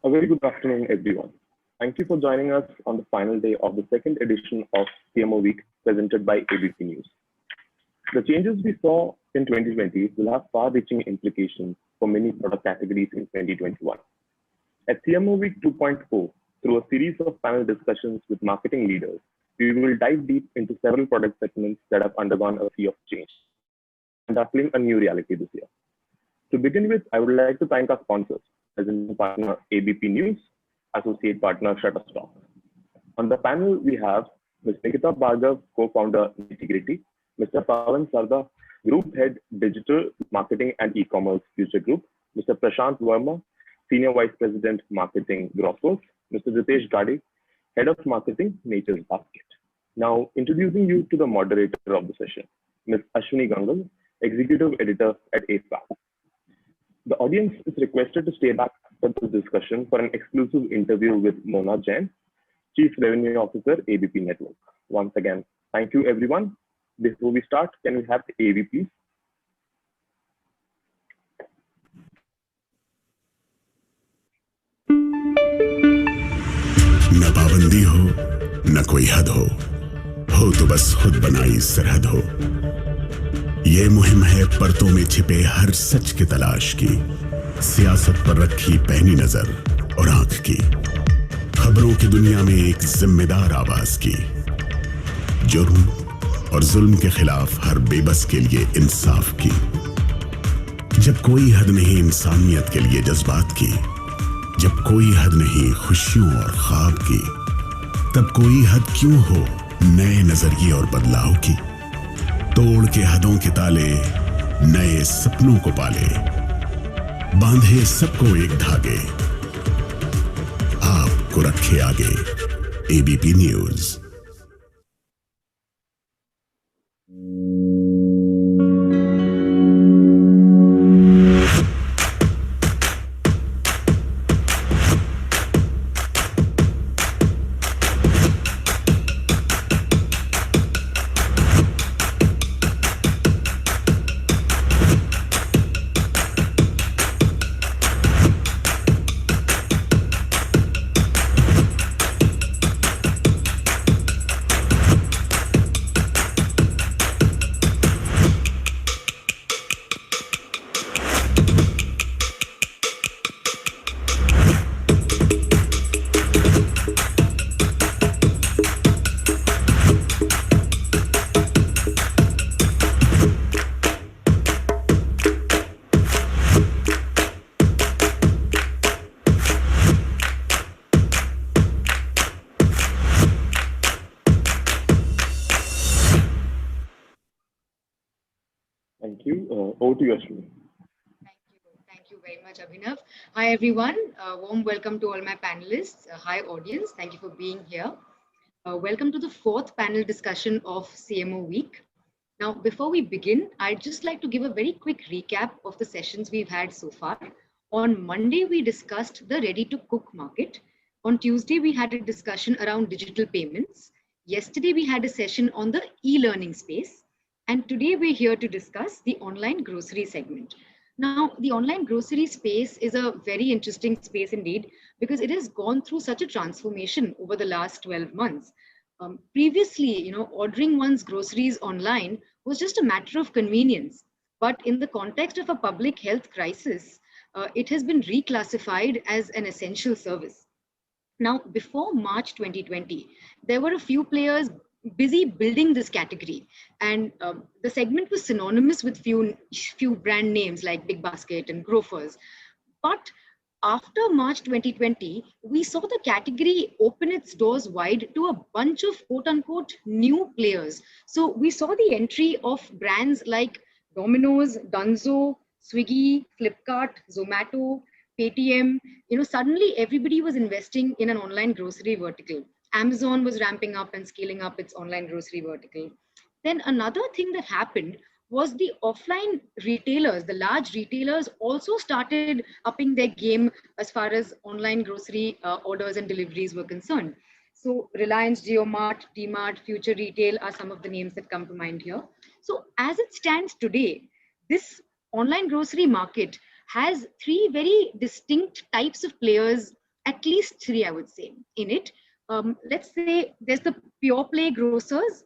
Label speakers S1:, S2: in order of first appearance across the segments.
S1: A very good afternoon, everyone. Thank you for joining us on the final day of the second edition of CMO Week presented by ABP News. The changes we saw in 2020 will have far-reaching implications for many product categories in 2021. At CMO Week 2.0, through a series of panel discussions with marketing leaders, we will dive deep into several product segments that have undergone a sea of change and are playing a new reality this year. To begin with, I would like to thank our sponsors, presenting partner ABP News, associate partner Shutterstock. On the panel, we have Ms. Nikita Bhargav, co-founder Integrity, Mr. Pawan Sarda, Group Head Digital Marketing and E-commerce Future Group, Mr. Prashant Verma, Senior Vice President Marketing Grocers, Mr. Ritesh Gadi, Head of Marketing Nature's Basket. Now, introducing you to the moderator of the session, Ms. Ashwini Gangal, Executive Editor at afaqs. The audience is requested to stay back after this discussion for an exclusive interview with Mona Jain, Chief Revenue Officer, ABP Network. Once again, thank you, everyone. Before we start, can we have the AV, please?
S2: न पाबंदी हो, न कोई हद हो तो बस खुद बनाई सरहद हो। ये मुहिम है परतों में छिपे हर सच की तलाश की, सियासत पर रखी पैनी नजर और आंख की, खबरों की दुनिया में एक जिम्मेदार आवाज की, जुर्म और जुल्म के खिलाफ हर बेबस के लिए इंसाफ की। जब कोई हद नहीं इंसानियत के लिए जज्बात की, जब कोई हद नहीं खुशियों और ख्वाब की, तब कोई हद क्यों हो नए नजरिए और बदलाव की। तोड़ के हदों के ताले, नए सपनों को पाले, बांधे सबको एक धागे, आपको रखे आगे ABP news.
S1: Thank you. Over to you, Ashwini.
S3: Thank you very much, Abhinav. Hi, everyone. Warm welcome to all my panelists. Hi, audience. Thank you for being here. Welcome to the fourth panel discussion of CMO Week. Now, before we begin, I'd just like to give a very quick recap of the sessions we've had so far. On Monday, we discussed the ready-to-cook market. On Tuesday, we had a discussion around digital payments. Yesterday, we had a session on the e-learning space. And today we're here to discuss the online grocery segment. Now, the online grocery space is a very interesting space indeed, because it has gone through such a transformation over the last 12 months. Previously, ordering one's groceries online was just a matter of convenience. But in the context of a public health crisis, it has been reclassified as an essential service. Now, before March 2020, there were a few players busy building this category, and the segment was synonymous with few brand names like Big Basket and Grocers. But after March 2020, we saw the category open its doors wide to a bunch of quote-unquote new players. So we saw the entry of brands like Domino's, Dunzo, Swiggy, Flipkart, Zomato, Paytm. Suddenly everybody was investing in an online grocery vertical. Amazon was ramping up and scaling up its online grocery vertical. Then another thing that happened was the offline retailers, the large retailers also started upping their game as far as online grocery orders and deliveries were concerned. So Reliance, JioMart, DMart, Future Retail are some of the names that come to mind here. So as it stands today, this online grocery market has three very distinct types of players at least three, I would say, in it. Let's say there's the pure play grocers,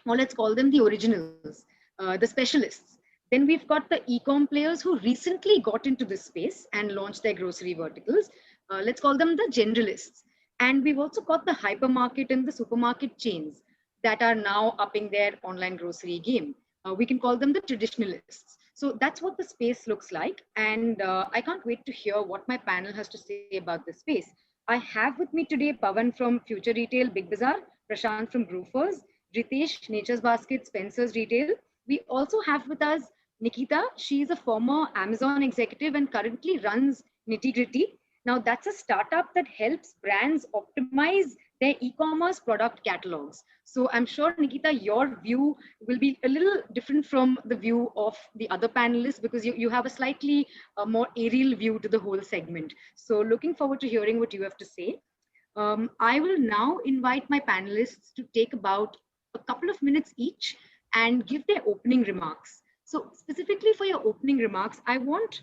S3: or let's call them the originals, the specialists. Then we've got the e-comm players who recently got into this space and launched their grocery verticals. Let's call them the generalists. And we've also got the hypermarket and the supermarket chains that are now upping their online grocery game. We can call them the traditionalists. So that's what the space looks like. And I can't wait to hear what my panel has to say about this space. I have with me today Pawan from Future Retail Big Bazaar, Prashant from Grofers, Ritesh, Nature's Basket, Spencer's Retail. We also have with us Nikita. She is a former Amazon executive and currently runs Nitty Gritty. Now, that's a startup that helps brands optimize their e-commerce product catalogs. So I'm sure, Nikita, your view will be a little different from the view of the other panelists because you have a slightly more aerial view to the whole segment. So looking forward to hearing what you have to say. I will now invite my panelists to take about a couple of minutes each and give their opening remarks. So specifically for your opening remarks, I want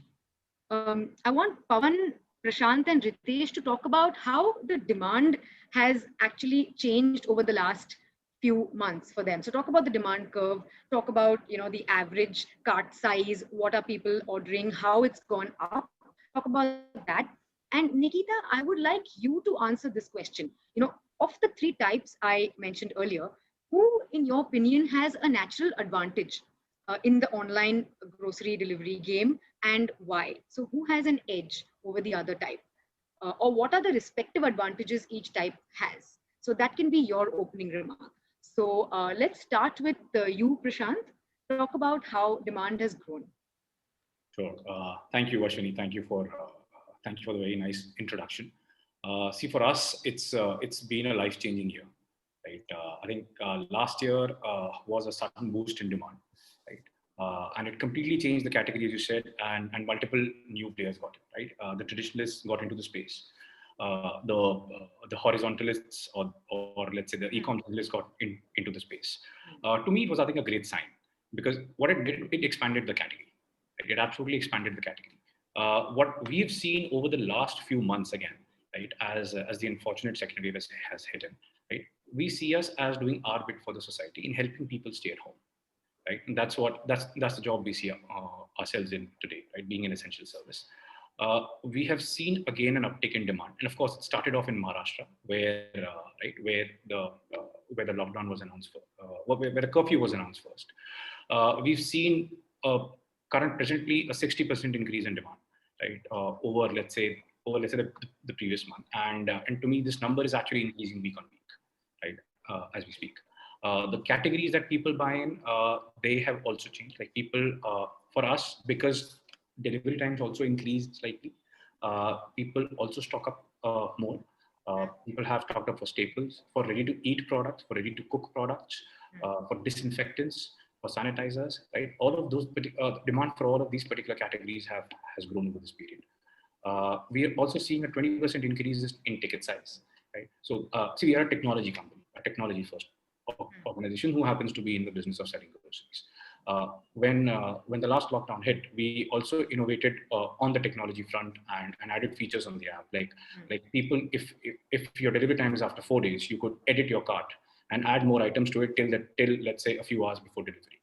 S3: Pawan, Prashant and Ritesh to talk about how the demand has actually changed over the last few months for them. So talk about the demand curve, talk about the average cart size, what are people ordering, how it's gone up, talk about that. And Nikita, I would like you to answer this question. Of the three types I mentioned earlier, who in your opinion has a natural advantage in the online grocery delivery game and why? So who has an edge over the other type? Or what are the respective advantages each type has? So that can be your opening remark. So let's start with you, Prashant. Talk about how demand has grown.
S4: Sure. Thank you, Ashwini. Thank you for the very nice introduction. See, for us, it's been a life-changing year. Right? I think last year was a sudden boost in demand. Right? And it completely changed the category, as you said, and multiple new players got it, right? The traditionalists got into the space. The horizontalists or let's say the e-com generalists got into the space. To me, it was, I think, a great sign because what it did, it expanded the category. Right? It absolutely expanded the category. What we've seen over the last few months again, right, as the unfortunate second wave has hit in, right, we see us as doing our bit for the society in helping people stay at home. Right? And that's the job we see ourselves in today, right? Being an essential service. We have seen again an uptick in demand, and of course, it started off in Maharashtra, where the lockdown was announced, where the curfew was announced first. We've seen presently a 60% increase in demand, right? Over let's say the previous month, and to me, this number is actually increasing week on week, right? As we speak. The categories that people buy in, they have also changed. Like people, for us, because delivery times also increased slightly, people also stock up more. People have stocked up for staples, for ready-to-eat products, for ready-to-cook products, for disinfectants, for sanitizers, right? All of those demand for all of these particular categories has grown over this period. We are also seeing a 20% increase in ticket size, right? So, see, we are a technology company, a technology first organization who happens to be in the business of selling groceries. When the last lockdown hit, we also innovated on the technology front and added features on the app. Like people, if your delivery time is after 4 days, you could edit your cart and add more items to it till let's say a few hours before delivery.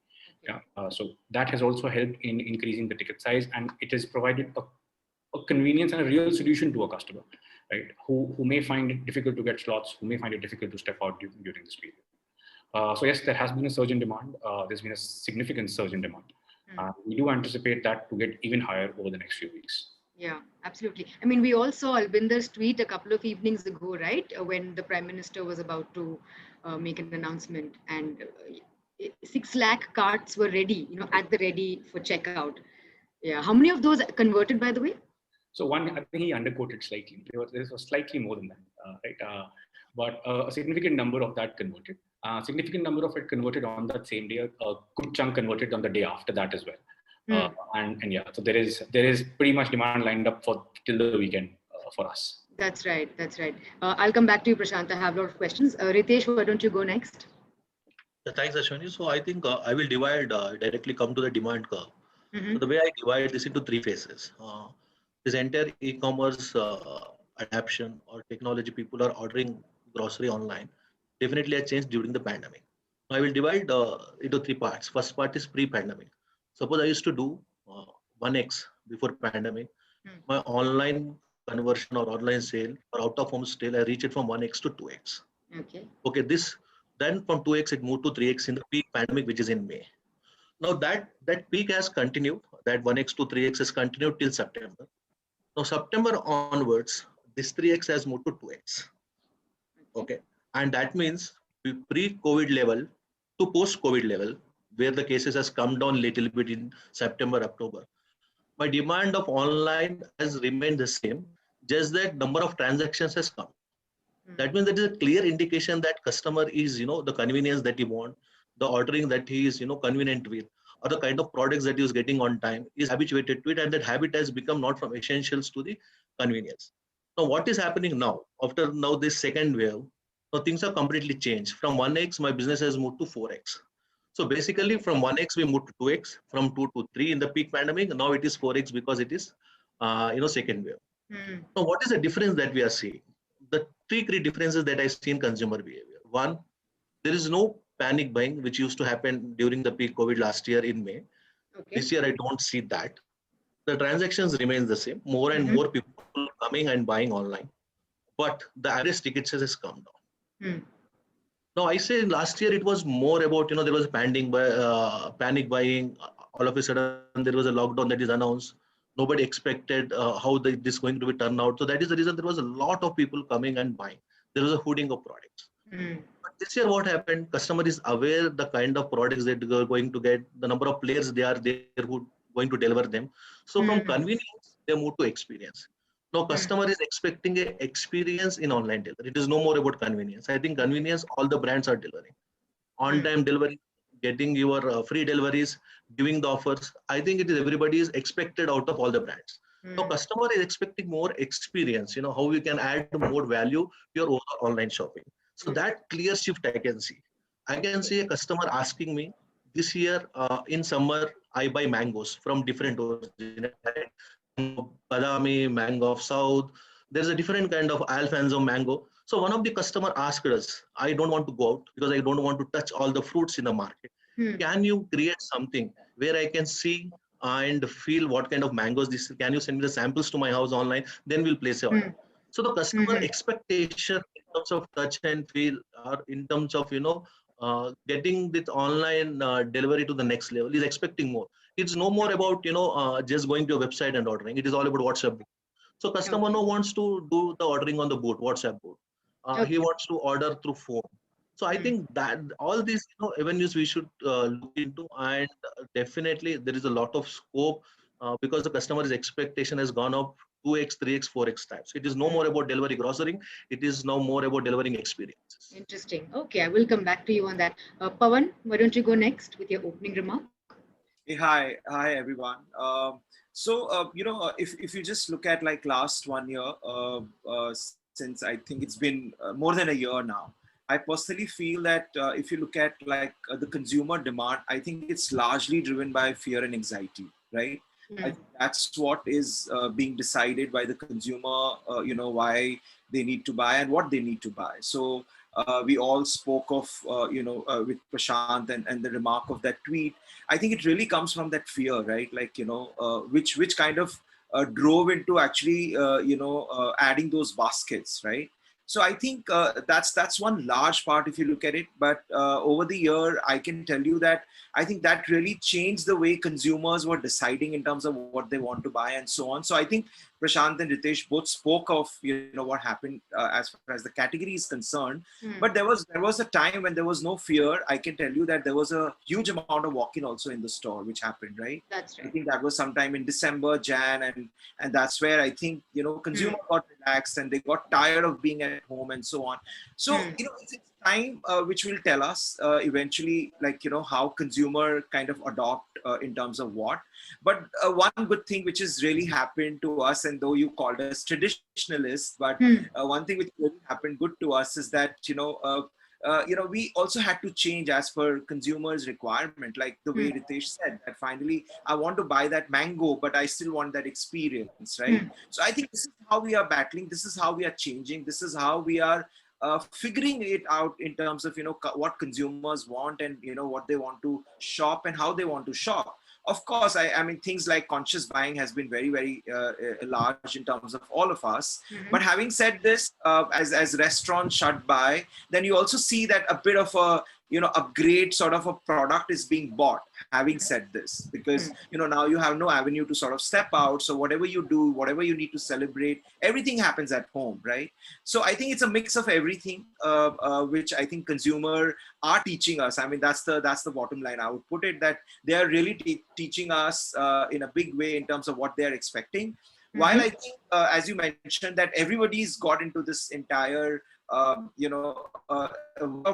S4: Yeah. So that has also helped in increasing the ticket size, and it has provided a convenience and a real solution to a customer, right? Who may find it difficult to get slots, who may find it difficult to step out during this period. So yes, there has been a surge in demand. There's been a significant surge in demand. We do anticipate that to get even higher over the next few weeks.
S3: Yeah, absolutely. I mean, we all saw Albinder's tweet a couple of evenings ago, right? When the Prime Minister was about to make an announcement, and 6 lakh carts were ready, at the ready for checkout. Yeah. How many of those converted, by the way?
S4: So one, I think he underquoted slightly. There was slightly more than that, right? But a significant number of that converted. Significant number of it converted on that same day. A good chunk converted on the day after that as well. And yeah, so there is pretty much demand lined up for till the weekend for us.
S3: That's right. I'll come back to you, Prashant. I have a lot of questions. Ritesh, why don't you go next?
S5: Thanks, Ashwini. So I think I will directly come to the demand curve. So the way I divide this into 3 phases. This entire e-commerce adaptation or technology people are ordering grocery online definitely has changed during the pandemic. Now I will divide into three parts. First part is pre-pandemic. Suppose I used to do 1x before pandemic.
S3: Hmm.
S5: My online conversion or online sale or out of home sale, I reach it from 1x to 2x.
S3: Okay.
S5: Okay, this then from 2x it moved to 3x in the peak pandemic, which is in May. Now that peak has continued, that 1x to 3x has continued till September. Now September onwards, this 3x has moved to 2x. Okay, and that means pre-COVID level to post-COVID level, where the cases has come down little bit in September, October. My demand of online has remained the same, just that number of transactions has come. That means that is a clear indication that customer is, the convenience that he want, the ordering that he is, convenient with, or the kind of products that he is getting on time is habituated to it, and that habit has become not from essentials to the convenience. Now, what is happening now after now this second wave? Now things are completely changed. From 1x, my business has moved to 4x. So basically, from 1x we moved to 2x, from 2 to 3 in the peak pandemic. Now it is 4x because it is, second wave. Now, what is the difference that we are seeing? The three key differences that I see in consumer behavior. One, there is no panic buying, which used to happen during the peak COVID last year in May.
S3: Okay.
S5: This year, I don't see that. The transactions remain the same. More and more people coming and buying online, but the average ticket size has come down. Now, I say last year it was more about, there was a panic buying. All of a sudden, there was a lockdown that is announced. Nobody expected how this going to be turned out. So that is the reason there was a lot of people coming and buying. There was a hoarding of products. But this year, what happened? Customer is aware the kind of products that they are going to get, the number of players they are there who going to deliver them. So from convenience, they move to experience. Now, customer is expecting a experience in online delivery. It is no more about convenience. I think convenience, all the brands are delivering. On-time delivery, getting your free deliveries, giving the offers. I think it is everybody is expected out of all the brands. Now, customer is expecting more experience, how you can add more value to your overall online shopping. So that clear shift I can see. I can see a customer asking me, this year in summer, I buy mangoes from different origins. Badami, mango of South. There's a different kind of Alfonso mango. So one of the customer asked us, I don't want to go out because I don't want to touch all the fruits in the market. Can you create something where I can see and feel what kind of mangoes this is? Can you send me the samples to my house online? Then we'll place an order. So the customer expectation in terms of touch and feel, or in terms of, getting this online delivery to the next level is expecting more. It's no more about, just going to a website and ordering. It is all about WhatsApp. So customer now wants to do the ordering on the boat, WhatsApp boat. He wants to order through phone. So I think that all these avenues we should look into, and definitely there is a lot of scope because the customer's expectation has gone up 2x, 3x, 4x times. It is no more about delivering grocery. It is now more about delivering experiences.
S3: Interesting. Okay, I will come back to you on that. Pawan, why don't you go next with your opening remark?
S6: Hey, hi everyone. If you just look at like last 1 year, since I think it's been more than a year now, I personally feel that if you look at like the consumer demand, I think it's largely driven by fear and anxiety, right? I think that's what is being decided by the consumer, why they need to buy and what they need to buy. So we all spoke of, with Prashant and the remark of that tweet. I think it really comes from that fear, right? Like, which kind of drove into actually, adding those baskets, right? So I think that's one large part if you look at it. But over the year, I can tell you that I think that really changed the way consumers were deciding in terms of what they want to buy and so on. So I think Prashant and Ritesh both spoke of what happened as far as the category is concerned. But there was a time when there was no fear. I can tell you that there was a huge amount of walk-in also in the store, which happened, right?
S3: That's right.
S6: I think that was sometime in December, Jan, and that's where I think consumer got relaxed and they got tired of being at home and so on. So it's time which will tell us eventually, like how consumer kind of adopt in terms of what. But one good thing which has really happened to us, and though you called us traditionalists, but one thing which really happened good to us is that we also had to change as per consumers' requirement, like the way Ritesh said, that finally I want to buy that mango, but I still want that experience, right? So I think this is how we are battling. This is how we are changing. This is how we are figuring it out in terms of, what consumers want and, what they want to shop and how they want to shop. Of course, I mean, things like conscious buying has been very, very large in terms of all of us. But having said this, as restaurants shut by, then you also see that a bit of a, upgrade sort of a product is being bought, having said this, because, now you have no avenue to sort of step out. So whatever you do, whatever you need to celebrate, everything happens at home, right? So I think it's a mix of everything, which I think consumer are teaching us. I mean, that's the bottom line. I would put it that they are really teaching us in a big way in terms of what they are expecting. While I think, as you mentioned, that everybody's got into this entire, of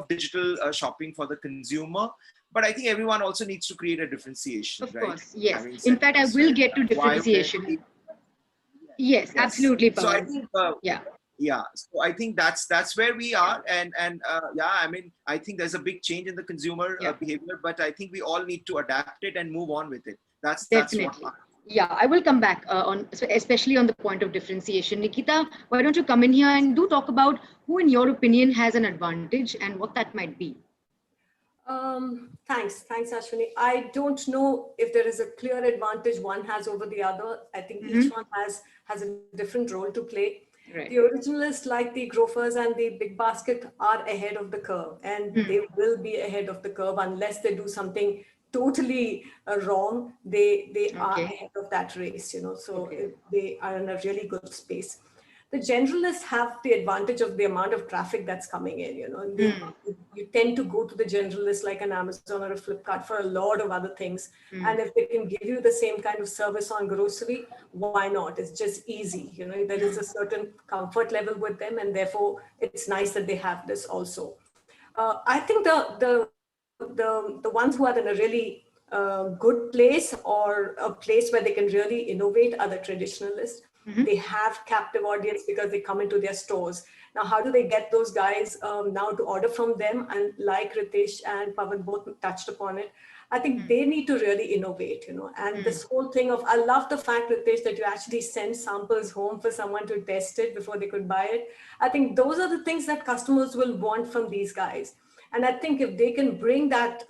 S6: digital shopping for the consumer, but I think everyone also needs to create a differentiation.
S3: Of
S6: right?
S3: course, yes. In fact, I will get to differentiation. Yes, absolutely.
S6: So I think, yeah. So I think that's where we are, and I mean, I think there's a big change in the consumer behavior, but I think we all need to adapt it and move on with it. That's
S3: Definitely.
S6: what.
S3: Yeah, I will come back especially on the point of differentiation. Nikita, why don't you come in here and do talk about who, in your opinion, has an advantage and what that might be?
S7: Thanks, Ashwini. I don't know if there is a clear advantage one has over the other. I think each one has a different role to play. Right. The originalists, like the grocers and the big basket, are ahead of the curve, and they will be ahead of the curve unless they do something totally wrong. They are ahead of that race, so they are in a really good space. The generalists have the advantage of the amount of traffic that's coming in, you tend to go to the generalist like an Amazon or a Flipkart for a lot of other things. And if they can give you the same kind of service on grocery, why not? It's just easy. There is a certain comfort level with them, and therefore it's nice that they have this also. I think the ones who are in a really good place, or a place where they can really innovate, are the traditionalists. They have captive audience because they come into their stores. Now, how do they get those guys now to order from them? And like Ritesh and Pawan both touched upon it, I think they need to really innovate, and this whole thing of, I love the fact, Ritesh, that you actually send samples home for someone to test it before they could buy it. I think those are the things that customers will want from these guys. And I think if they can bring that,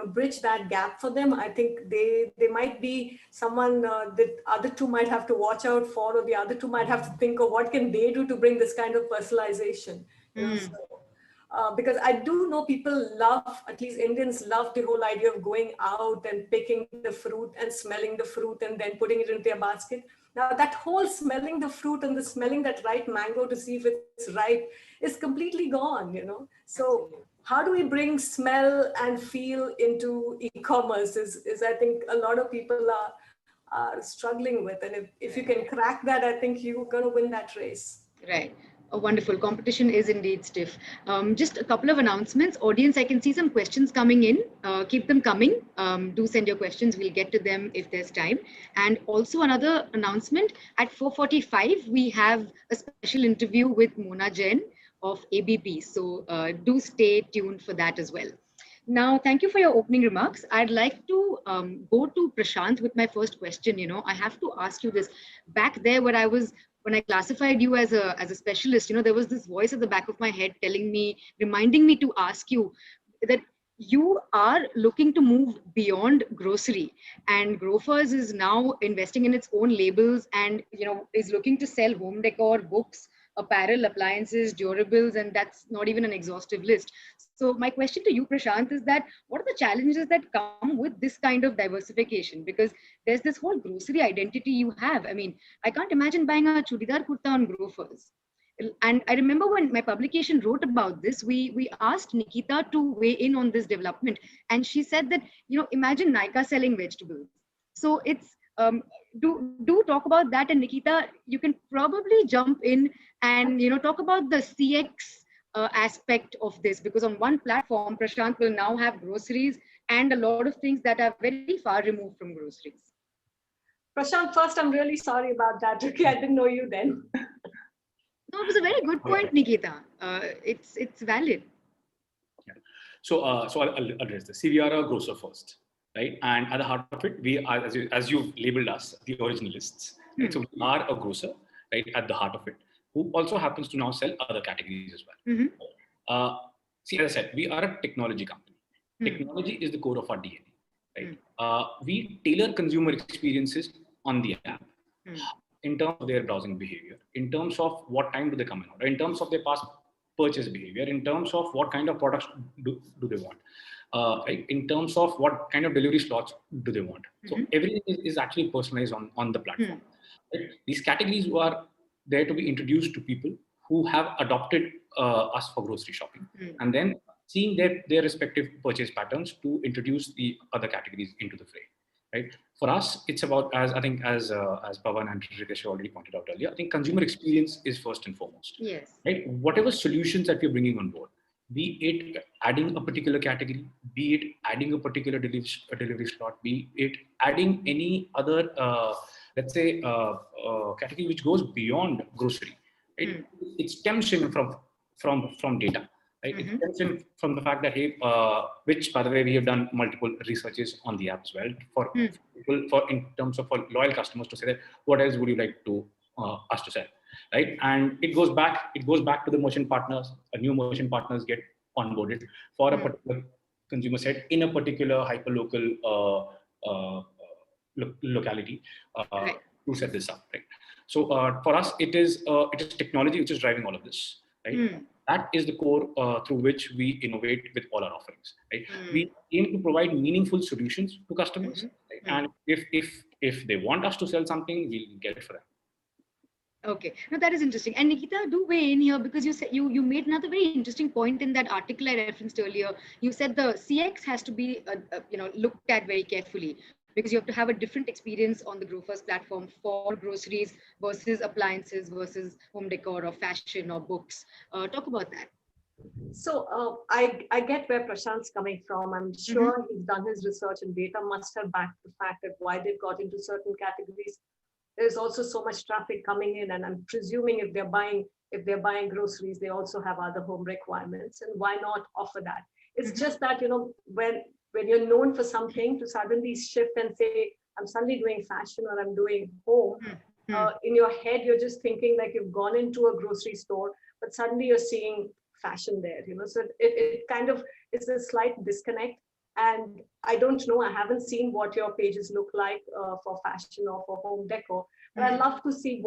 S7: bridge that gap for them, I think they might be someone that other two might have to watch out for, or the other two might have to think of what can they do to bring this kind of personalization. Because I do know people love, at least Indians love, the whole idea of going out and picking the fruit and smelling the fruit and then putting it into their basket. Now, that whole smelling the fruit and the smelling that ripe mango to see if it's ripe is completely gone, So how do we bring smell and feel into e-commerce is I think a lot of people are struggling with. And if you can crack that, I think you're going to win that race.
S3: Right. Oh, wonderful. Competition is indeed stiff. Just a couple of announcements. Audience, I can see some questions coming in. Keep them coming. Do send your questions. We'll get to them if there's time. And also another announcement, at 4:45, we have a special interview with Mona Jain of ABP. So do stay tuned for that as well. Now, thank you for your opening remarks. I'd like to go to Prashant with my first question. I have to ask you this. Back there, when I classified you as a specialist, there was this voice at the back of my head reminding me to ask you that you are looking to move beyond grocery, and Grocers is now investing in its own labels and, is looking to sell home decor, books, apparel, appliances, durables, and that's not even an exhaustive list. So my question to you, Prashant, is that what are the challenges that come with this kind of diversification? Because there's this whole grocery identity you have. I mean, I can't imagine buying a chudidar kurta on Grocers. And I remember when my publication wrote about this, we asked Nikita to weigh in on this development. And she said that, imagine Nykaa selling vegetables. So it's, do talk about that. And Nikita, you can probably jump in and, talk about the CX aspect of this, because on one platform, Prashant will now have groceries and a lot of things that are very far removed from groceries.
S7: Prashant, first, I'm really sorry about that. Okay, I didn't know you then.
S3: No, it was a very good point, Nikita. It's valid.
S4: So I'll address this. See, we are a grocer first, right? And at the heart of it, we are, as you've labeled us, the originalists. Right? So we are a grocer, right, at the heart of it, who also happens to now sell other categories as well. See, as I said, we are a technology company. Technology is the core of our DNA, right? We tailor consumer experiences on the app in terms of their browsing behavior, in terms of what time do they come in order, in terms of their past purchase behavior, in terms of what kind of products do they want, right? In terms of what kind of delivery slots do they want. So everything is actually personalized on the platform. Right? These categories are there to be introduced to people who have adopted us for grocery shopping, and then seeing their respective purchase patterns to introduce the other categories into the fray. Right? For us, it's about, as Pawan and Ritesh already pointed out earlier, I think consumer experience is first and foremost.
S3: Yes.
S4: Right? Whatever solutions that we're bringing on board, be it adding a particular category, be it adding a particular delivery slot, be it adding any other, let's say, category which goes beyond grocery. Right? It stems in from data. Right? It stems in from the fact that, hey, which, by the way, we have done multiple researches on the app as well for people, in terms of for loyal customers to say that what else would you like to us to sell, right? And it goes back to the merchant partners. New merchant partners get onboarded for a particular consumer set in a particular hyperlocal locality to set this up, right? So for us, it is technology which is driving all of this, right? That is the core through which we innovate with all our offerings, right? We aim to provide meaningful solutions to customers, right? And if they want us to sell something, we'll get it for them.
S3: Okay, now that is interesting. And Nikita, do weigh in here, because you said you made another very interesting point in that article I referenced earlier. You said the CX has to be looked at very carefully, because you have to have a different experience on the Grofers platform for groceries versus appliances versus home decor or fashion or books. Talk about that.
S7: So I get where Prashant's coming from. I'm sure he's done his research, and data must have backed the fact that why they've got into certain categories. There's also so much traffic coming in, and I'm presuming if they're buying groceries, they also have other home requirements, and why not offer that? It's just that, when you're known for something, to suddenly shift and say, I'm suddenly doing fashion or I'm doing home, in your head, you're just thinking like you've gone into a grocery store, but suddenly you're seeing fashion there, so it kind of is a slight disconnect. And I don't know, I haven't seen what your pages look like for fashion or for home decor, but I'd love to see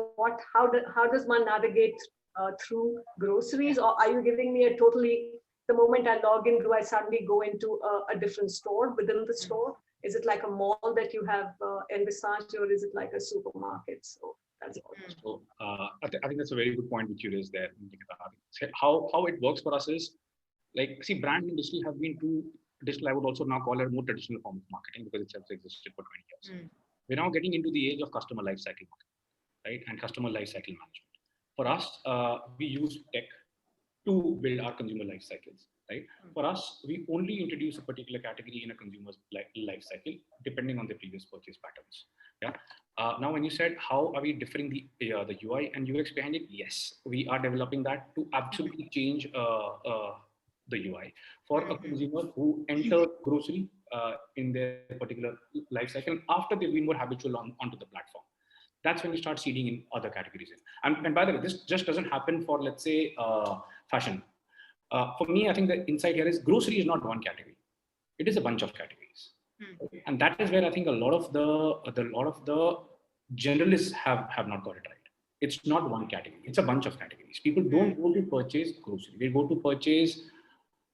S7: how does one navigate through groceries, or are you giving me the moment I log in, do I suddenly go into a different store within the store? Is it like a mall that you have envisaged, or is it like a supermarket? So that's all.
S4: So I think that's a very good point which you raised there. How it works for us is, like, see, brand and digital have been two digital, I would also now call it more traditional form of marketing, because it's also existed for 20 years. We're now getting into the age of customer lifecycle marketing, right? And customer lifecycle management. For us, we use tech to build our consumer life cycles, right? For us, we only introduce a particular category in a consumer's life cycle, depending on the previous purchase patterns. Yeah. Now, when you said how are we differing the UI and UX behind it, yes, we are developing that to absolutely change the UI for a consumer who enters grocery in their particular life cycle after they've been more habitual onto the platform. That's when we start seeding in other categories. And by the way, this just doesn't happen for, let's say, fashion. For me, I think the insight here is grocery is not one category. It is a bunch of categories. And that is where I think a lot of the generalists have not got it right. It's not one category. It's a bunch of categories. People don't go to purchase grocery. They go to purchase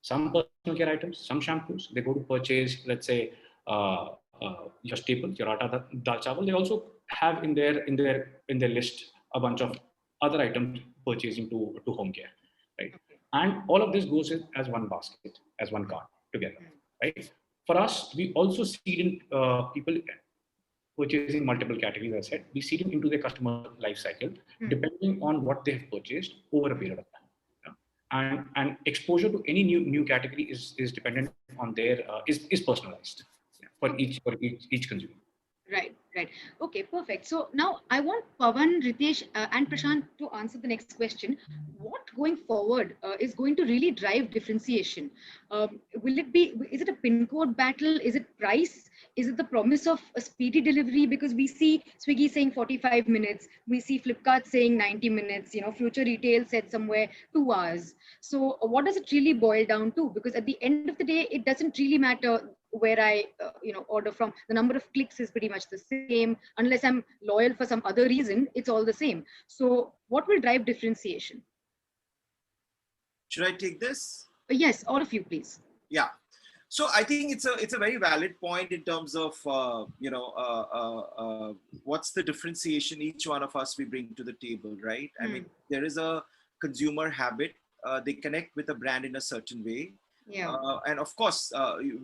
S4: some personal care items, some shampoos. They go to purchase, let's say, your staples, your atta, dal chawal. They also have in their list a bunch of other items purchasing to home care, right? And all of this goes in as one basket, as one cart together, right? For us, we also seed in people purchasing multiple categories. As I said, we seed them into their customer life cycle, depending on what they have purchased over a period of time. And exposure to any new category is dependent on their is personalized for each consumer.
S3: Right. Right. Okay, perfect. So now I want Pawan, Ritesh, and Prashant to answer the next question. What going forward is going to really drive differentiation? Will it be, is it a pin code battle? Is it price? Is it the promise of a speedy delivery? Because we see Swiggy saying 45 minutes, we see Flipkart saying 90 minutes, Future Retail said somewhere 2 hours. So what does it really boil down to? Because at the end of the day, it doesn't really matter where I order from. The number of clicks is pretty much the same. Unless I'm loyal for some other reason, it's all the same. So what will drive differentiation?
S6: Should I take this?
S3: Yes, all of you, please.
S6: Yeah. So I think it's a very valid point in terms of what's the differentiation each one of us we bring to the table, right? I mean, there is a consumer habit. They connect with a brand in a certain way.
S3: Yeah.
S6: And of course,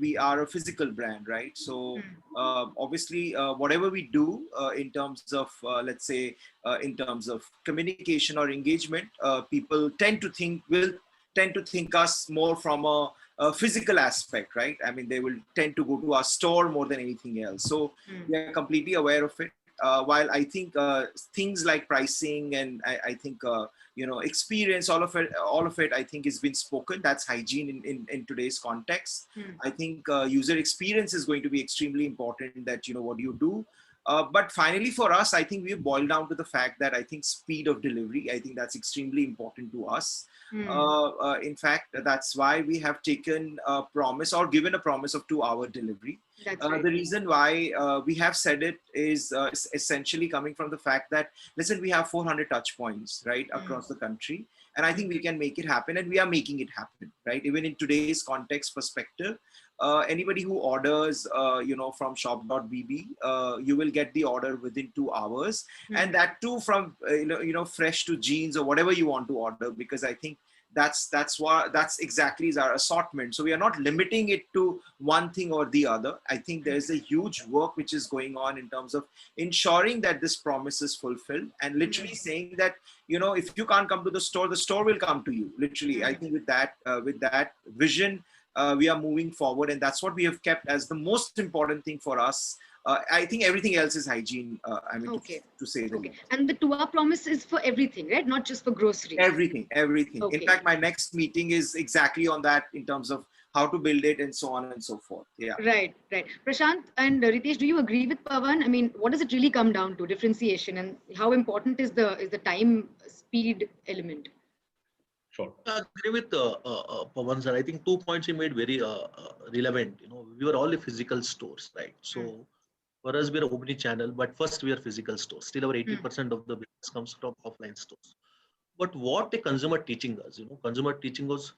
S6: we are a physical brand, right? So obviously, whatever we do in terms of, let's say, in terms of communication or engagement, people tend to think us more from a physical aspect, right? I mean, they will tend to go to our store more than anything else. So we are completely aware of it. While I think things like pricing and I think experience, all of it, I think has been spoken. That's hygiene in today's context. I think user experience is going to be extremely important. That what you do. But finally, for us, I think we boil down to the fact that I think speed of delivery. I think that's extremely important to us. In fact, that's why we have taken a promise or given a promise of 2-hour delivery.
S3: Right.
S6: The reason why we have said it is essentially coming from the fact that, listen, we have 400 touch points, right, across the country. And I think we can make it happen, and we are making it happen, right? Even in today's context perspective, anybody who orders, from shop.bb, you will get the order within 2 hours, and that too from fresh to jeans or whatever you want to order, because I think that's exactly our assortment. So we are not limiting it to one thing or the other. I think there's a huge work which is going on in terms of ensuring that this promise is fulfilled, and literally saying that, if you can't come to the store will come to you. Literally, I think with that vision, we are moving forward, and that's what we have kept as the most important thing for us. I think everything else is hygiene. To say the least.
S3: And the 2-hour promise is for everything, right? Not just for groceries.
S6: Everything.
S3: Okay.
S6: In fact, my next meeting is exactly on that, in terms of how to build it and so on and so forth. Yeah.
S3: Right. Prashant and Ritesh, do you agree with Pawan? I mean, what does it really come down to, differentiation, and how important is the time speed element?
S4: Sure.
S5: I agree with Pawan sir. I think 2 points he made very relevant. We were all physical stores, right? So for us, we are omni-channel, but first we are physical stores. Still, our 80% of the business comes from offline stores. But what the consumer teaching us, consumer teaching us,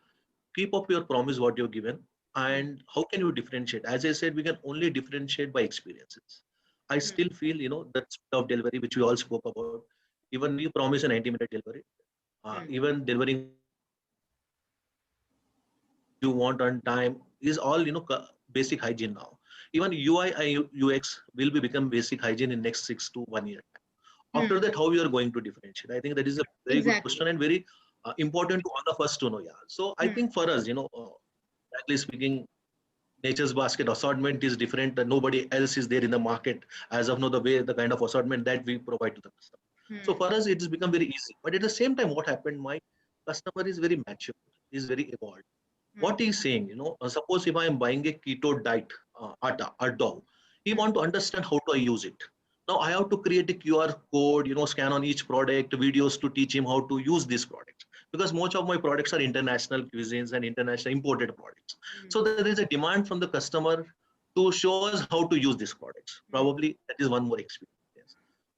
S5: keep up your promise what you're given, and how can you differentiate? As I said, we can only differentiate by experiences. I still feel, that speed of delivery, which we all spoke about. Even we promise a 90-minute delivery. Even delivering you want on time is all basic hygiene now. Even UI and UX will become basic hygiene in next 6 to 1 year. After that, how we are going to differentiate? I think that is a very good question and very important to all of us to know. Yeah. So I think for us, frankly speaking, Nature's Basket assortment is different. Nobody else is there in the market as of now. The kind of assortment that we provide to the customer. So for us, it has become very easy. But at the same time, what happened? My customer is very mature. Is very evolved. What he's saying, suppose if I am buying a keto diet dough, he want to understand how to use it. Now I have to create a QR code, scan on each product, videos to teach him how to use this product. Because most of my products are international cuisines and international imported products. So there is a demand from the customer to show us how to use these products. Probably that is one more experience.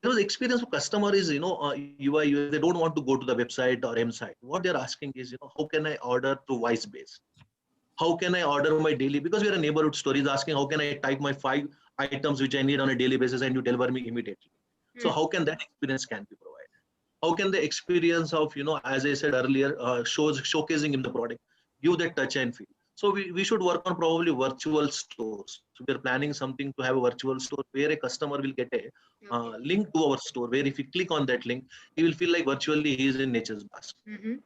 S5: Because experience of customer is, UI, they don't want to go to the website or M site. What they're asking is, how can I order through voice based? How can I order my daily? Because we are a neighborhood store. He's asking, how can I type my 5 items which I need on a daily basis and you deliver me immediately? So how can that experience can be provided? How can the experience of, as I said earlier, showcasing in the product, give that touch and feel? So we should work on probably virtual stores. So we're planning something to have a virtual store where a customer will get a link to our store, where if you click on that link, he will feel like virtually he is in Nature's Basket.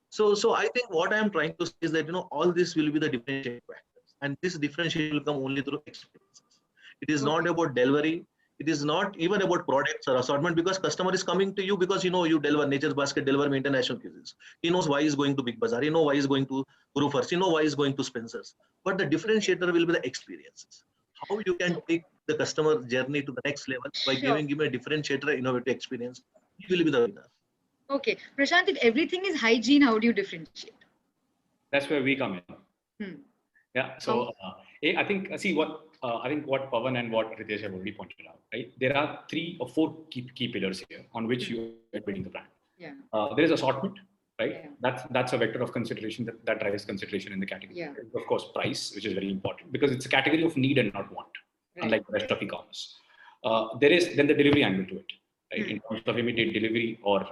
S5: So I think what I am trying to say is that, all this will be the differentiating factors, and this differentiation will come only through experiences. It is not about delivery. It is not even about products or assortment, because customer is coming to you because you deliver Nature's Basket, deliver international cuisines. He knows why he's going to Big Bazaar. He knows why he's going to Grocers. He knows why he's going to Spencer's. But the differentiator will be the experiences. How you can take the customer journey to the next level by giving him a differentiator, innovative experience. He will be the winner.
S3: Okay, Prashant, if everything is hygiene, how do you differentiate?
S4: That's where we come in. Yeah. So I think what Pawan and what Ritesh have already pointed out. Right, there are 3 or 4 key pillars here on which you are building the brand.
S3: Yeah.
S4: There is assortment, right?
S3: Yeah.
S4: That's a vector of consideration that drives consideration in the category.
S3: Yeah.
S4: Of course, price, which is very important because it's a category of need and not want, unlike the rest of e-commerce. There is then the delivery angle to it, right? In terms of immediate delivery or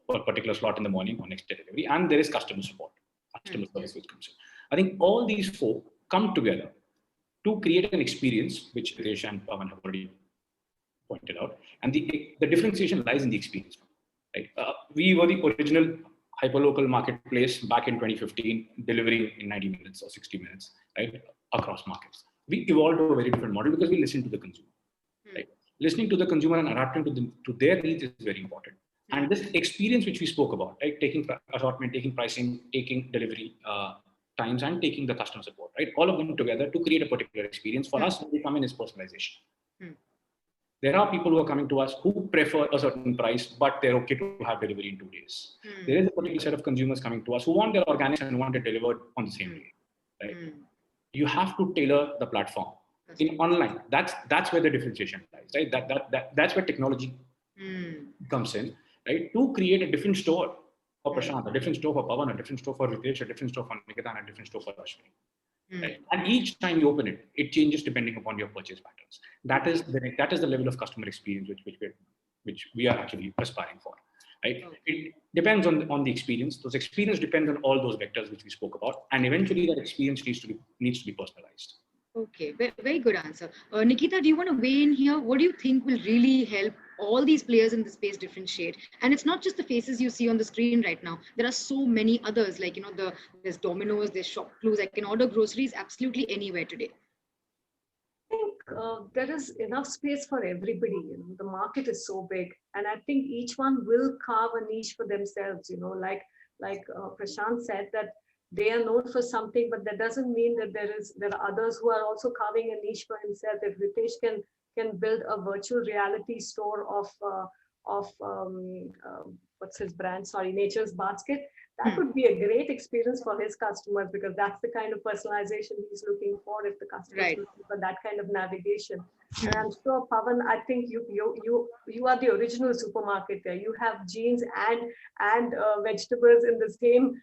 S4: a particular slot in the morning or next day delivery, and there is customer support, customer service which comes in. I think all these 4 come together to create an experience which Ritesh and Pawan have already pointed out, and the differentiation lies in the experience. Right? We were the original hyperlocal marketplace back in 2015, delivering in 90 minutes or 60 minutes, right, across markets. We evolved to a very different model because we listened to the consumer. Right? Listening to the consumer and adapting to their needs is very important. And this experience which we spoke about, right, taking assortment, taking pricing, taking delivery times, and taking the customer support, right, all of them together to create a particular experience. For us, when we come in is personalization. There are people who are coming to us who prefer a certain price, but they're okay to have delivery in 2 days. There is a particular set of consumers coming to us who want their organics and want it delivered on the same day. Right? You have to tailor the platform. In online, that's where the differentiation lies. Right? That's where technology comes in, right? To create a different store for Prashant, a different store for Pawan, a different store for Ritesh, a different store for Nikita, and a different store for Ashwini. Right? And each time you open it, it changes depending upon your purchase patterns. That is the level of customer experience which we are actually aspiring for. Right? It depends on the experience. Those experience depends on all those vectors which we spoke about, and eventually that experience needs to be personalized.
S3: Okay, very good answer. Nikita, do you want to weigh in here? What do you think will really help all these players in the space differentiate? And it's not just the faces you see on the screen right now. There are so many others, like, there's Domino's, there's Shop Clues. I can order groceries absolutely anywhere today.
S7: I think there is enough space for everybody. The market is so big, and I think each one will carve a niche for themselves. Like Prashant said, that they are known for something, but that doesn't mean that there are others who are also carving a niche for himself. If Ritesh can build a virtual reality store of what's his brand? Sorry, Nature's Basket. That would be a great experience for his customers, because that's the kind of personalization he's looking for. If the customer is looking for that kind of navigation, and I'm sure, Pawan, I think you are the original supermarket there. You have jeans and vegetables in the same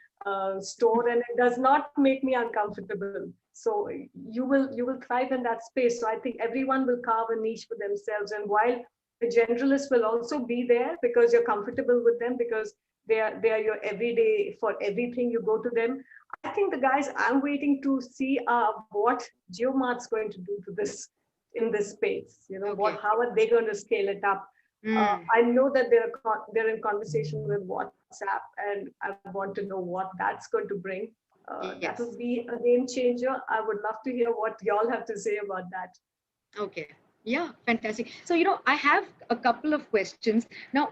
S7: store, and it does not make me uncomfortable. So you will thrive in that space. So I think everyone will carve a niche for themselves, and while the generalists will also be there because you're comfortable with them, because they are your everyday, for everything you go to them. I think the guys I'm waiting to see are what GeoMart's going to do to this in this space. How are they going to scale it up? I know that they're in conversation with WhatsApp, and I want to know what that's going to bring. That would be a game changer. I would love to hear what y'all have to say about that.
S3: Okay. Yeah, fantastic. So, I have a couple of questions. Now,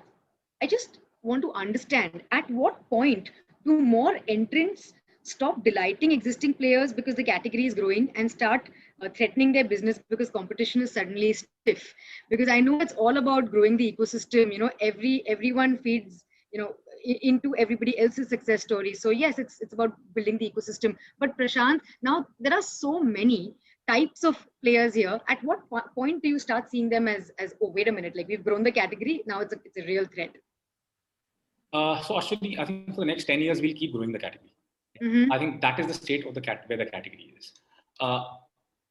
S3: I just want to understand, at what point do more entrants stop delighting existing players because the category is growing and start threatening their business because competition is suddenly stiff? Because I know it's all about growing the ecosystem. Everyone feeds, into everybody else's success story. So yes, it's about building the ecosystem. But Prashant, now there are so many types of players here. At what point do you start seeing them as oh, wait a minute, like we've grown the category, now it's a real threat?
S4: So actually, I think for the next 10 years, we'll keep growing the category. I think that is the state of where the category is.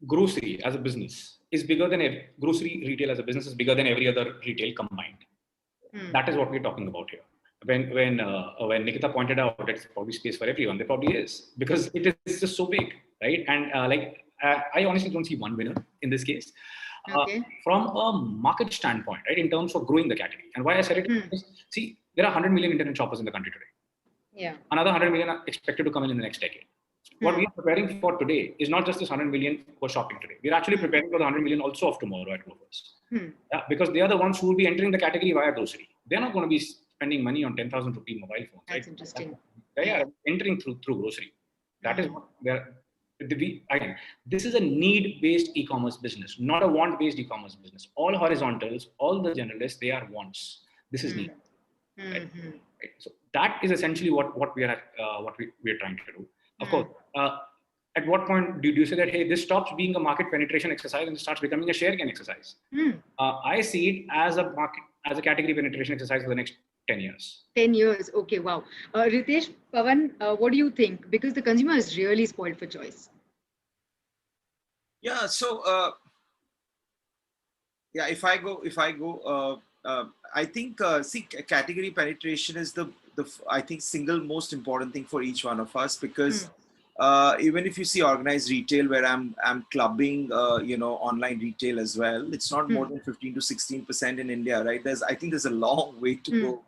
S4: Grocery as a business is bigger than grocery retail as a business is bigger than every other retail combined. That is what we're talking about here. When Nikita pointed out that it's probably space for everyone, there probably is, because it is just so big, right? And I honestly don't see one winner in this case. From a market standpoint, right, in terms of growing the category. And why I said it is, see, there are 100 million internet shoppers in the country today.
S3: Yeah.
S4: Another 100 million are expected to come in the next decade. What we are preparing for today is not just this 100 million who are shopping today. We're actually preparing for the 100 million also of tomorrow at Grocers. Yeah, because they are the ones who will be entering the category via grocery. They're not going to be spending money on 10,000 rupee mobile phones.
S3: That's interesting.
S4: They are entering through grocery. That is what they're. Again, this is a need-based e-commerce business, not a want-based e-commerce business. All horizontals, all the generalists, they are wants. This is need. Right? Right? So that is essentially what we are trying to do. Of course, at what point do you say that, hey, this stops being a market penetration exercise and starts becoming a share gain exercise? I see it as a category penetration exercise for the next 10 years.
S3: 10 years. Okay, wow. Ritesh, Pawan, what do you think? Because the consumer is really spoiled for choice.
S6: Yeah. So, yeah, if I go, I think, see, category penetration is the I think single most important thing for each one of us, because even if you see organized retail, where I'm clubbing, online retail as well, it's not more than 15 to 16% in India, right? I think there's a long way to go.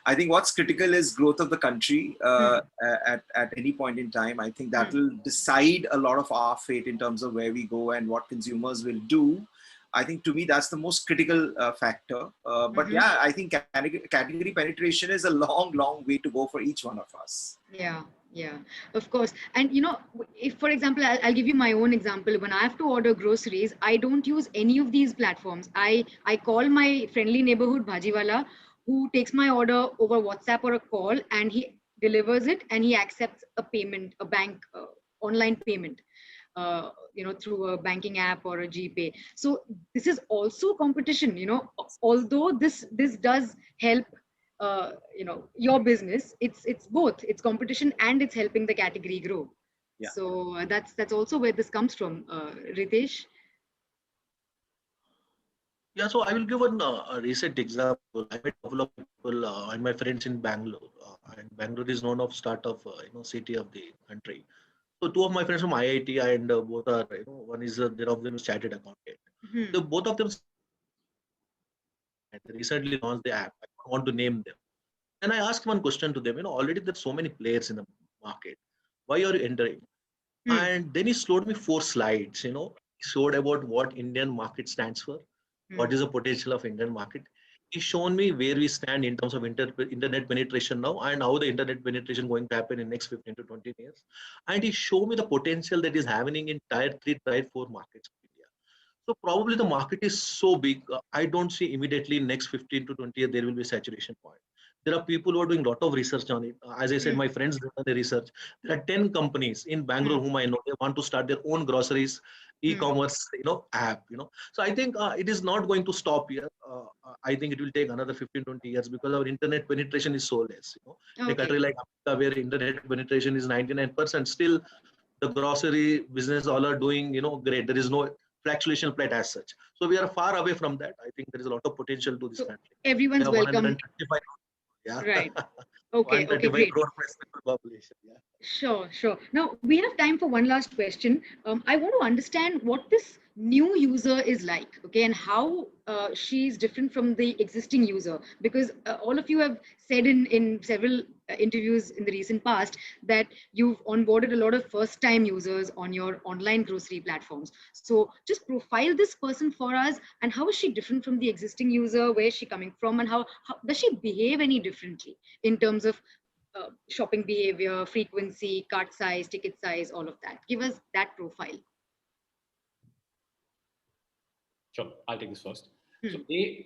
S6: I think what's critical is growth of the country at any point in time. I think that will decide a lot of our fate in terms of where we go and what consumers will do. I think, to me, that's the most critical factor. But yeah, I think category penetration is a long way to go for each one of us.
S3: Yeah, of course. And if, for example, I'll give you my own example. When I have to order groceries, I don't use any of these platforms. I call my friendly neighborhood bhajiwala, who takes my order over WhatsApp or a call, and he delivers it, and he accepts a payment, a bank online payment, through a banking app or a GPay. So this is also competition. Although this does help your business, it's both. It's competition and it's helping the category grow. Yeah. So that's also where this comes from. Ritesh.
S5: Yeah, so I will give a recent example. I met a couple of people and my friends in Bangalore. And Bangalore is known of startup, city of the country. So two of my friends from IIT, and both are, one is one of them is chartered accountant. So both of them recently launched the app. I don't want to name them. And I asked one question to them. Already there's so many players in the market. Why are you entering? And then he showed me 4 slides. He showed about what Indian market stands for. What is the potential of Indian market? He's shown me where we stand in terms of internet penetration now, and how the internet penetration going to happen in next 15 to 20 years. And he showed me the potential that is happening in tier 3, tier 4 markets of India. So probably the market is so big. I don't see immediately in next 15 to 20 years there will be a saturation point. There are people who are doing a lot of research on it. As I said, my friends did the research. There are 10 companies in Bangalore whom I know. They want to start their own groceries e-commerce app. So I think it is not going to stop here. I think it will take another 15-20 years, because our internet penetration is so less. A country like Africa, where internet penetration is 99%, still the grocery business all are doing great. There is no fluctuation plate as such. So we are far away from that. I think there is a lot of potential to this country.
S3: Everyone's welcome.
S5: Yeah.
S3: Right. Okay, great.
S5: Population. Yeah.
S3: Sure. Now we have time for one last question. I want to understand what this new user is like, okay, and how she's different from the existing user, because all of you have said in several interviews in the recent past that you've onboarded a lot of first-time users on your online grocery platforms. So just profile this person for us, and how is she different from the existing user? Where is she coming from, and how does she behave any differently in terms of shopping behavior, frequency, cart size, ticket size, all of that? Give us that profile.
S4: Sure, I'll take this first. So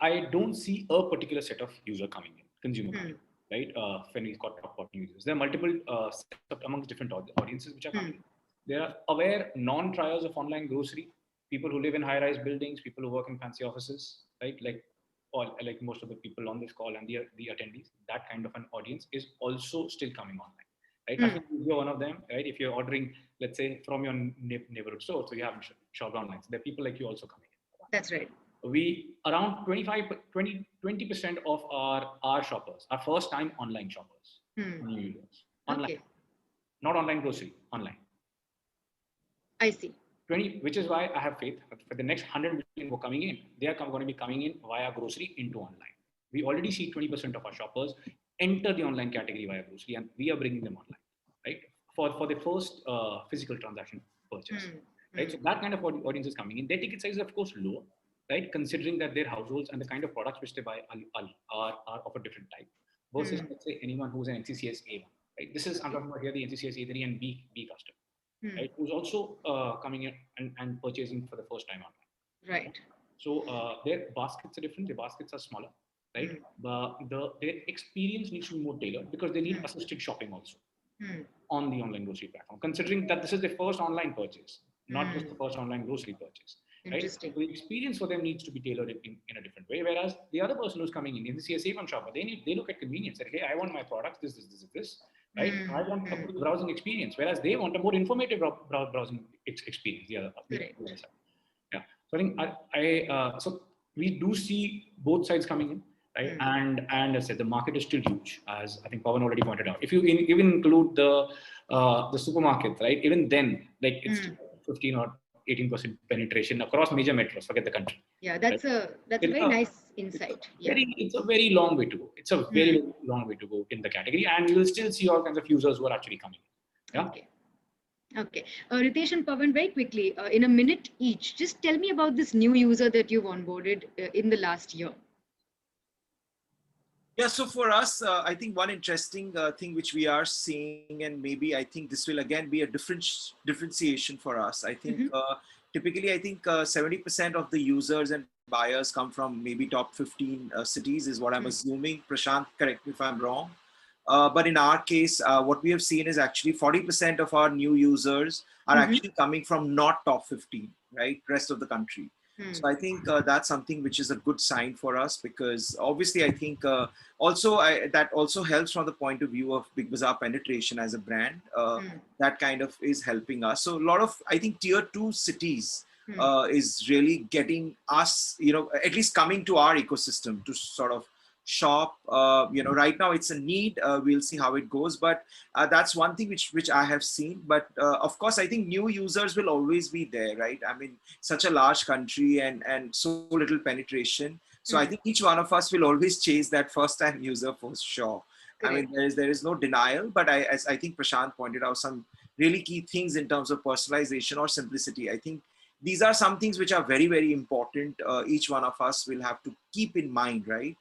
S4: I don't see a particular set of user coming in, consumer coming in, right? When we got top new users, there are multiple sets amongst different audiences which are coming. There are aware non-triers of online grocery, people who live in high-rise buildings, people who work in fancy offices, right? Like most of the people on this call and the attendees, that kind of an audience is also still coming online, right? If you're one of them, right? If you're ordering, let's say, from your neighborhood store, so you haven't shopped online, so there are people like you also coming in.
S3: That's right.
S4: We around 20% of our shoppers are first-time online shoppers, new users, online, not online grocery, online.
S3: I see.
S4: Which is why I have faith for the next 100 million who are coming in, they are going to be coming in via grocery into online. We already see 20% of our shoppers enter the online category via grocery, and we are bringing them online, right? for the first physical transaction purchase, right? So that kind of audience is coming in. Their ticket size is of course lower, right? Considering that their households and the kind of products which they buy are of a different type versus let's say anyone who's an NCCS A1, right? This is, I'm talking about here the NCCS A3 and B customer, right? Who's also coming in and purchasing for the first time online.
S3: Right.
S4: So their baskets are different. Their baskets are smaller, right? Their experience needs to be more tailored because they need assisted shopping also on the online grocery platform. Considering that this is their first online purchase, not just the first online grocery purchase, right?
S3: Interesting.
S4: So the experience for them needs to be tailored in a different way. Whereas the other person who's coming in the CSA1 shopper, they look at convenience. Say, hey, I want my products this, right? I want a good browsing experience. Whereas they want a more informative browsing experience. The other side. Yeah. So I think so we do see both sides coming in, right? And as I said, the market is still huge, as I think Pawan already pointed out. If you even include the supermarket, right? Even then, like it's 15 or 18% penetration across major metros. Forget the country.
S3: Yeah, that's a very nice insight.
S4: It's a very long way to go. It's a very long way to go in the category, and you will still see all kinds of users who are actually coming. Yeah.
S3: Okay. Ritesh and Pawan, very quickly, in a minute each, just tell me about this new user that you've onboarded in the last year.
S6: Yeah, so for us, I think one interesting thing which we are seeing, and maybe I think this will again be a differentiation for us. I think typically, I think 70% of the users and buyers come from maybe top 15 cities is what I'm assuming. Prashant, correct me if I'm wrong. But in our case, what we have seen is actually 40% of our new users are actually coming from not top 15, right? Rest of the country. So I think that's something which is a good sign for us, because obviously I think that also helps from the point of view of Big Bazaar penetration as a brand. That kind of is helping us. So a lot of, I think, tier 2 cities is really getting us, at least coming to our ecosystem to sort of shop. Right now it's a need. We'll see how it goes, but that's one thing which I have seen. But of course, I think new users will always be there, right? I mean, such a large country and so little penetration. So I think each one of us will always chase that first time user for sure. I mean, there is no denial, but as I think Prashant pointed out, some really key things in terms of personalization or simplicity. I think these are some things which are very, very important. Each one of us will have to keep in mind, right?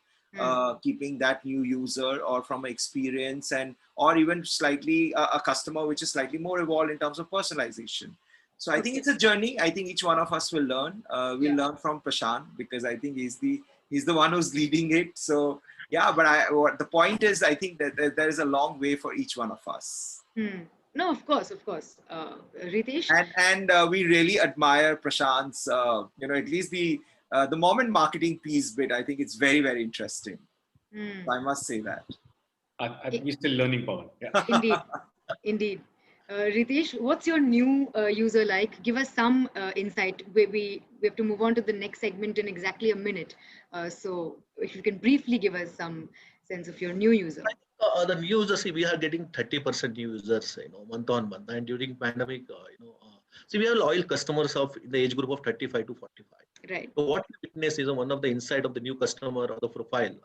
S6: Keeping that new user or from experience or even slightly a customer which is slightly more evolved in terms of personalization. So I think it's a journey. I think each one of us will learn. We'll learn from Prashant, because I think he's the one who's leading it. So yeah, but the point is, I think that there is a long way for each one of us.
S3: No, of course. Ritesh?
S6: And we really admire Prashant's, at least the moment marketing piece bit. I think it's very, very interesting. So I must say that.
S4: We're still learning, Pawan. Yeah.
S3: Indeed. Ritesh, what's your new user like? Give us some insight. We have to move on to the next segment in exactly a minute. So if you can briefly give us some sense of your new user.
S5: The new users, we are getting 30% new users, month on month. And during pandemic, we have loyal customers of the age group of 35 to 45.
S3: Right.
S5: So what we witness is one of the insight of the new customer or the profile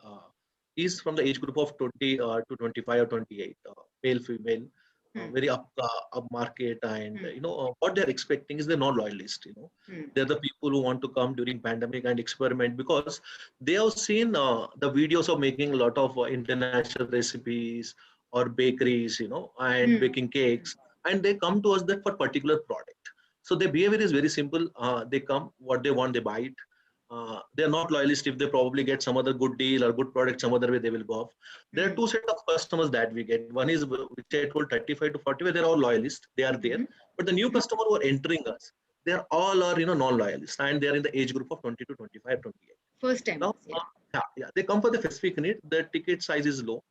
S5: is from the age group of 20 to 25 or 28, male, female, very up market, and what they're expecting is they're not loyalist. They're the people who want to come during pandemic and experiment, because they have seen the videos of making a lot of international recipes or bakeries, and baking cakes, and they come to us that for particular product. So their behavior is very simple. They come, what they want, they buy it. They're not loyalist. If they probably get some other good deal or good product some other way, they will go off. There are two sets of customers that we get. One is, which I told, 35 to 40, where they're all loyalists. They are there. But the new customer who are entering us, they're all are non-loyalists, and they're in the age group of 20 to 25, 28.
S3: First time.
S5: Now, they come for the specific need. The ticket size is low.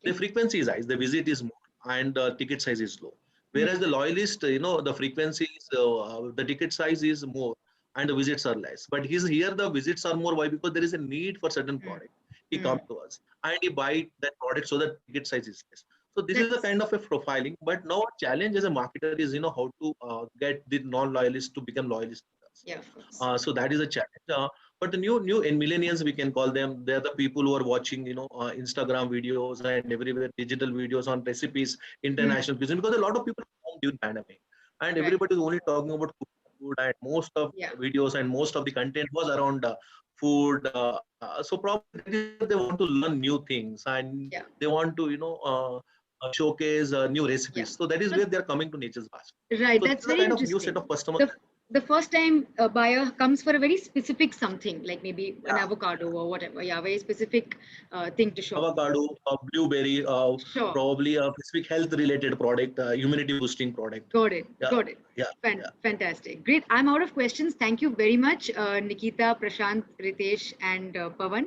S5: The frequency is high. The visit is more, and the ticket size is low. Whereas the loyalist, the frequency is, the ticket size is more, and the visits are less. But here the visits are more. Why? Because there is a need for certain product. He comes to us and he buy that product, so that ticket size is less. So this is a kind of a profiling. But now our challenge as a marketer is, how to get the non-loyalists to become loyalists.
S3: Yeah, of course.
S5: So that is a challenge. But the new millennials, we can call them, they're the people who are watching, Instagram videos and everywhere digital videos on recipes, international cuisine, because a lot of people home during pandemic, and everybody is only talking about food, and most of videos and most of the content was around food. So probably they want to learn new things, and they want to, showcase new recipes. So that is where they're coming to Nature's Basket.
S3: Right,
S5: So
S3: that's
S5: this is
S3: very
S5: a kind of
S3: interesting.
S5: new set of customers.
S3: The first time a buyer comes for a very specific something, like maybe an avocado or whatever. Yeah, very specific thing to shop.
S5: Avocado, blueberry, probably a specific health-related product, immunity boosting product.
S3: Got it. Got it.
S5: Yeah.
S3: Fantastic. Great. I'm out of questions. Thank you very much, Nikita, Prashant, Ritesh, and Pawan.